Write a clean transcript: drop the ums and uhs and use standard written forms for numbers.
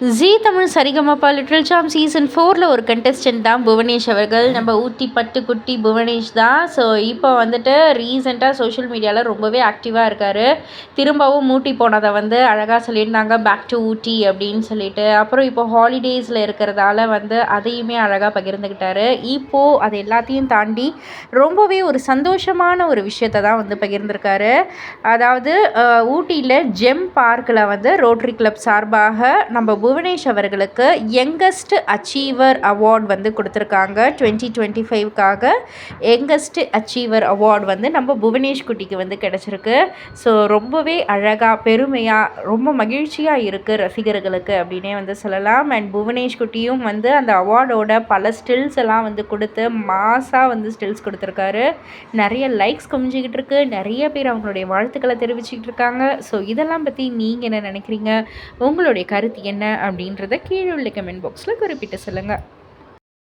ஜீ Tamil Sarigamapa little champs season 4ல் ஒரு contestant தான் புவனேஷ் அவர்கள். நம்ம ஊட்டி பட்டுக்குட்டி புவனேஷ் தான். ஸோ இப்போ வந்துட்டு ரீசெண்டாக சோஷியல் மீடியாவில் ரொம்பவே ஆக்டிவாக இருக்கார். திரும்பவும் ஊட்டி போனதை வந்து அழகாக சொல்லியிருந்தாங்க, பேக் டு ஊட்டி அப்படின்னு சொல்லிட்டு. அப்புறம் இப்போ ஹாலிடேஸில் இருக்கிறதால வந்து அதையுமே அழகாக பகிர்ந்துக்கிட்டாரு. இப்போது அது எல்லாத்தையும் தாண்டி ரொம்பவே ஒரு சந்தோஷமான ஒரு விஷயத்தை தான் வந்து பகிர்ந்திருக்காரு. அதாவது ஊட்டியில் ஜெம் பார்க்கில் வந்து ரோட்டரி கிளப் சார்பாக நம்ம புவனேஷ் அவர்களுக்கு யங்கஸ்ட் அச்சீவர் அவார்ட் வந்து கொடுத்துருக்காங்க. 2025க்காக யங்கஸ்ட் அச்சீவர் அவார்டு வந்து நம்ம புவனேஷ் குட்டிக்கு வந்து கிடச்சிருக்கு. ஸோ ரொம்பவே அழகாக பெருமையாக ரொம்ப மகிழ்ச்சியாக இருக்குது ரசிகர்களுக்கு அப்படின்னே வந்து சொல்லலாம். அண்ட் புவனேஷ் குட்டியும் வந்து அந்த அவார்டோட பல ஸ்டில்ஸ் எல்லாம் வந்து கொடுத்து மாசாக வந்து ஸ்டில்ஸ் கொடுத்துருக்காரு. நிறைய லைக்ஸ் குமிஞ்சிக்கிட்டு இருக்கு. நிறைய பேர் அவங்களுடைய வாழ்த்துக்களை தெரிவிச்சுக்கிட்டு இருக்காங்க. ஸோ இதெல்லாம் பற்றி நீங்கள் என்ன நினைக்கிறீங்க? உங்களுடைய கருத்து என்ன அப்படின்றத கீழே உள்ள கமெண்ட் பாக்ஸில் குறிப்பிட்டு சொல்லுங்கள்.